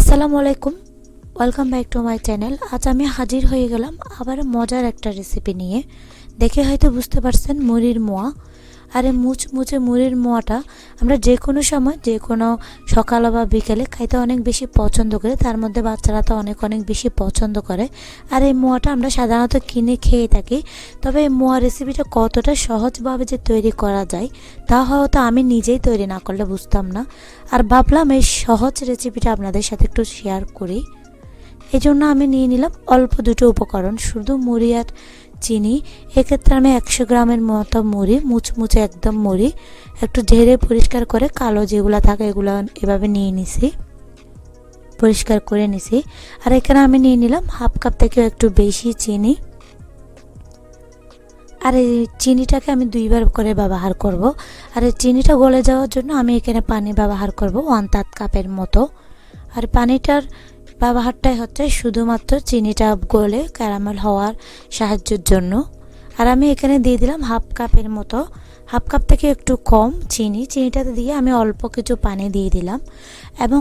আসসালামু আলাইকুম, welcome back to my channel. আজ আমি হাজির হয়ে গেলাম আবার মজার একটা রেসিপি নিয়ে। দেখে হয়তো বুঝতে পারছেন, মুড়ির মোয়া। আর এই মুচমুচে মুড়ির মোয়াটা আমরা যে কোনো সময়, যে কোনো সকাল বা বিকেলে খাইতে অনেক বেশি পছন্দ করি। তার মধ্যে বাচ্চারা তো অনেক বেশি পছন্দ করে। আর এই মোয়াটা আমরা সাধারণত কিনে খেয়ে থাকি। তবে এই মোয়া রেসিপিটা কতটা সহজভাবে যে তৈরি করা যায় তা হয়তো আমি নিজেই তৈরি না করলে বুঝতাম না। আর ভাবলাম এই সহজ রেসিপিটা আপনাদের সাথে একটু শেয়ার করি। এই জন্য আমি নিয়ে নিলাম অল্প দুটো উপকরণ, শুধু মুড়ি আর চিনি। এক্ষেত্রে আমি 100 গ্রামের মতো মুড়ি, মুচমুচে একদম মুড়ি, একটু ঝেড়ে পরিষ্কার করে কালো যেগুলো থাকে এগুলো এভাবে নিয়ে নিছি, পরিষ্কার করে নিছি। আর এখানে আমি নিয়ে নিলাম হাফ কাপ থেকেও একটু বেশি চিনি। আর এই চিনিটাকে আমি দুইবার করে ব্যবহার করব। আর এই চিনিটা গলে যাওয়ার জন্য আমি এখানে পানি ব্যবহার করব 1/3 কাপের মতো। আর পানিটার ব্যবহারটাই হচ্ছে শুধুমাত্র চিনিটা গলে ক্যারামেল হওয়ার সাহায্যের জন্য। আর আমি এখানে দিয়ে দিলাম হাফ কাপের মতো, হাফ কাপ থেকে একটু কম চিনিটাতে দিয়ে আমি অল্প কিছু পানি দিয়ে দিলাম। এবং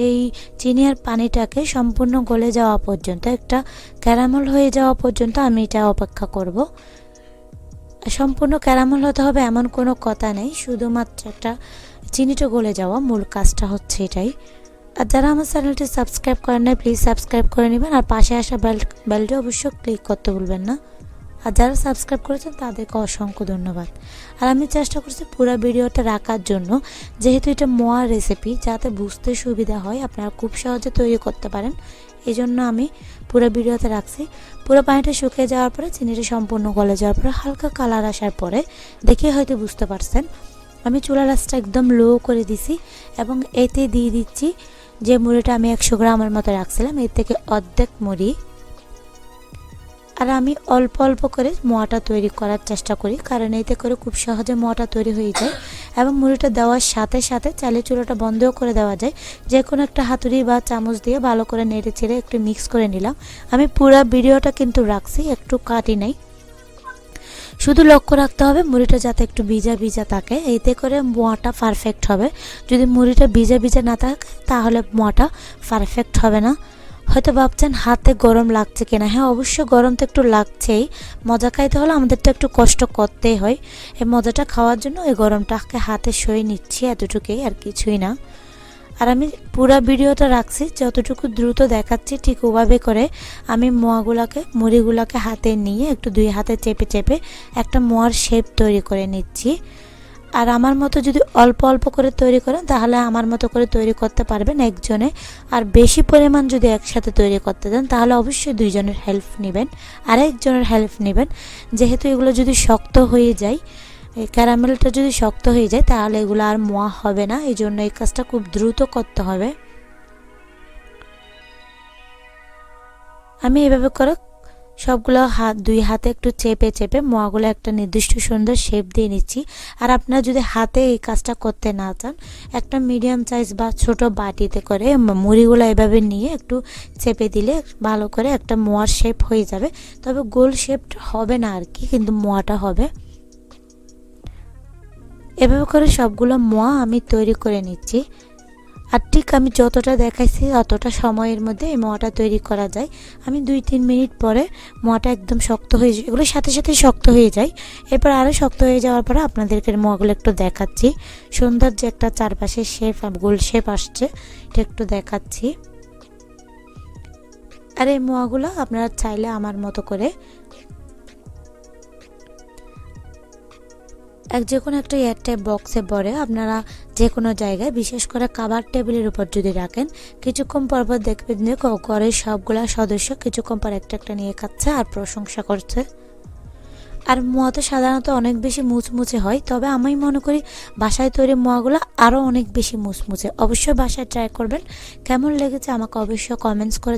এই চিনি আর পানিটাকে সম্পূর্ণ গলে যাওয়া পর্যন্ত, একটা ক্যারামেল হয়ে যাওয়া পর্যন্ত আমি এটা অপেক্ষা করব। সম্পূর্ণ ক্যারামেল হতে হবে এমন কোনো কথা নেই, শুধুমাত্র একটা চিনিটা গলে যাওয়া, মূল কাজটা হচ্ছে এটাই। আর যারা আমার চ্যানেলটি সাবস্ক্রাইব করেন না, প্লিজ সাবস্ক্রাইব করে নেবেন। আর পাশে আসা বেলটা অবশ্যই ক্লিক করতে ভুলবেন না। আর যারা সাবস্ক্রাইব করেছেন তাদেরকে অসংখ্য ধন্যবাদ। আর আমি চেষ্টা করছি পুরো ভিডিওটা রাখার জন্য, যেহেতু এটা মোয়া রেসিপি, যাতে বুঝতে সুবিধা হয়, আপনারা খুব সহজে তৈরি করতে পারেন। এই জন্য আমি পুরো ভিডিওতে রাখছি। পুরো পানিটা শুকিয়ে যাওয়ার পরে, চিনিটা সম্পূর্ণ গলে যাওয়ার পরে, হালকা কালার আসার পরে দেখে হয়তো বুঝতে পারছেন, আমি চুলার আঁচটা একদম লো করে দিছি এবং এতে দিয়ে দিচ্ছি যে মুড়িটা আমি 100 গ্রামের মতো রাখছিলাম, এর থেকে অর্ধেক মুড়ি। আর আমি অল্প অল্প করে মোয়াটা তৈরি করার চেষ্টা করি, কারণ এতে করে খুব সহজে মোয়াটা তৈরি হয়ে যায়। এবং মুড়িটা দেওয়ার সাথে সাথে চাইলে চুলাটা বন্ধও করে দেওয়া যায়। যে কোনো একটা হাতুড়ি বা চামচ দিয়ে ভালো করে নেড়ে চেড়ে একটু মিক্স করে নিলাম। আমি পুরো ভিডিওটা কিন্তু রাখছি, একটু কাটি নাই। শুধু লক্ষ্য রাখতে হবে মুড়িটা যাতে একটু ভিজা ভিজা থাকে, এতে করে মোয়াটা পারফেক্ট হবে। যদি মুড়িটা ভিজা ভিজা না থাকে তাহলে মোয়াটা পারফেক্ট হবে না। হয়তো ভাবছেন হাতে গরম লাগছে কিনা, হ্যাঁ অবশ্যই গরম তো একটু লাগছেই। মজা খাইতে হলে আমাদের তো একটু কষ্ট করতেই হয়। এই মজাটা খাওয়ার জন্য এই গরমটাকে হাতে সয়ে নিচ্ছি, এতটুকুই, আর কিছুই না। আর আমি পুরো ভিডিওটা রাখছি, যতটুকু দ্রুত দেখাচ্ছি ঠিক ওভাবে করে আমি মুড়িগুলোকে হাতে নিয়ে একটু দুই হাতে চেপে চেপে একটা মোয়ার শেপ তৈরি করে নিচ্ছি। আর আমার মতো যদি অল্প অল্প করে তৈরি করেন তাহলে আমার মতো করে তৈরি করতে পারবেন একজনে। আর বেশি পরিমাণ যদি একসাথে তৈরি করতে দেন তাহলে অবশ্যই দুইজনের হেল্প নেবেন, আরেকজনের হেল্প নেবেন। যেহেতু এগুলো যদি শক্ত হয়ে যায়, এই ক্যারামেলটা যদি শক্ত হয়ে যায় তাহলে এগুলো আর মোয়া হবে না। এই জন্য এই কাজটা খুব দ্রুত করতে হবে। আমি এভাবে করে সবগুলো দুই হাতে একটু চেপে চেপে মোয়াগুলো একটা নির্দিষ্ট সুন্দর শেপ দিয়ে নিচ্ছি। আর আপনারা যদি হাতে এই কাজটা করতে না চান, একটা মিডিয়াম সাইজ বা ছোট বাটিতে করে মুড়িগুলো এভাবে নিয়ে একটু চেপে দিলে ভালো করে একটা মোয়ার শেপ হয়ে যাবে। তবে গোল শেপটা হবে না আর কি, কিন্তু মোয়াটা হবে। এভাবে করে সবগুলো মোয়া আমি তৈরি করে নিচ্ছি। আর ঠিক আমি যতটা দেখাইছি অতটা সময়ের মধ্যে এই মোয়াটা তৈরি করা যায়। আমি 2-3 মিনিট পরে মোয়াটা একদম শক্ত হয়ে যায়, এগুলো সাথে সাথে শক্ত হয়ে যায়। এরপর আরও শক্ত হয়ে যাওয়ার পরে আপনাদেরকে মোয়াগুলো একটু দেখাচ্ছি। সুন্দর যে একটা চারপাশে শেপ, গোল শেপ আসছে, এটা একটু দেখাচ্ছি। আর এই মোয়াগুলো আপনারা চাইলে আমার মতো করে যে কোনো একটা এয়ারটাইট বক্সে ভরে আপনারা যে কোনো জায়গায়, বিশেষ করে খাবার টেবিলের উপর যদি রাখেন, কিছুক্ষণ পর পর দেখবেন যে ঘরের সবগুলা সদস্য কিছুক্ষণ পর একটা একটা নিয়ে খাচ্ছে আর প্রশংসা করছে। আর মোয়া তো সাধারণত অনেক বেশি মুচমুচে হয়, তবে আমি মনে করি বাসায় তৈরি মোয়াগুলো আরও অনেক বেশি মুচমুচে। অবশ্যই বাসায় ট্রাই করবেন। কেমন লেগেছে আমাকে অবশ্যই কমেন্টস করে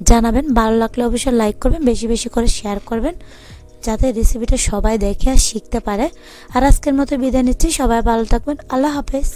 জানাবেন। ভালো লাগলে অবশ্যই লাইক করবেন, বেশি বেশি করে শেয়ার করবেন, যাতে রেসিপিটা সবাই দেখে আর শিখতে পারে। আর আজকের মতো বিদায় নিচ্ছি, সবাই ভালো থাকবেন, আল্লাহ হাফেজ।